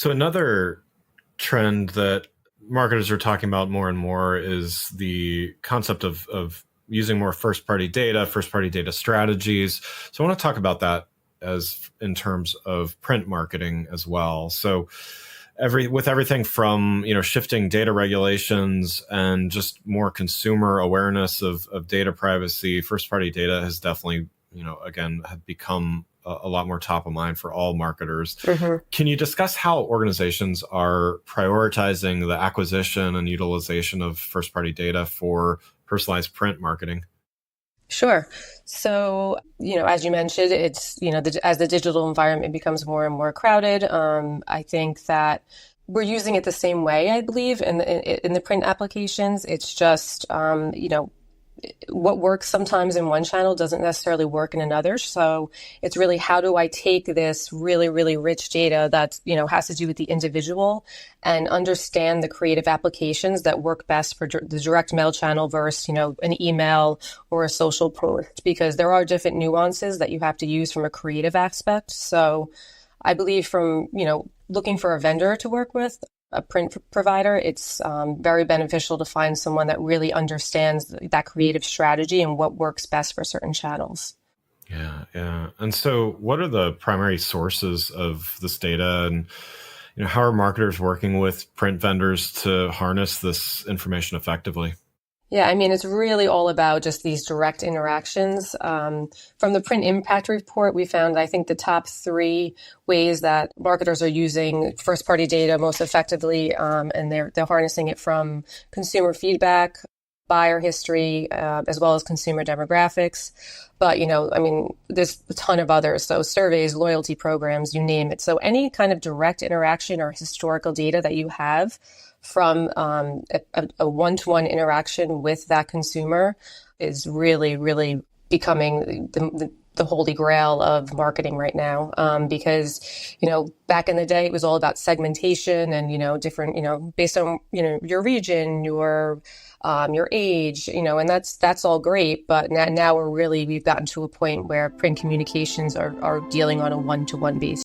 So another trend that marketers are talking about more and more is the concept of using more first-party data strategies. So I want to talk about that as in terms of print marketing as well. So with everything from shifting data regulations and just more consumer awareness of data privacy, first-party data has definitely again have become a lot more top of mind for all marketers. Mm-hmm. Can you discuss how organizations are prioritizing the acquisition and utilization of first-party data for personalized print marketing? Sure. So, as you mentioned, it's, as the digital environment becomes more and more crowded, I think that we're using it the same way, I believe, in the print applications. It's just, what works sometimes in one channel doesn't necessarily work in another. So it's really, how do I take this really, really rich data that, has to do with the individual and understand the creative applications that work best for the direct mail channel versus, an email or a social post, because there are different nuances that you have to use from a creative aspect. So I believe from, looking for a vendor to work with, a print provider, it's very beneficial to find someone that really understands that creative strategy and what works best for certain channels. Yeah. And so what are the primary sources of this data, and how are marketers working with print vendors to harness this information effectively? Yeah, I mean, it's really all about just these direct interactions. From the Print Impact Report, we found, I think, the top 3 ways that marketers are using first-party data most effectively, and they're harnessing it from consumer feedback, buyer history, as well as consumer demographics. But, there's a ton of others. So surveys, loyalty programs, you name it. So any kind of direct interaction or historical data that you have from a one-to-one interaction with that consumer is really, really becoming the holy grail of marketing right now. Because, back in the day, it was all about segmentation and, different, based on, your region, your age, and that's all great. But now we've gotten to a point where print communications are dealing on a one-to-one basis.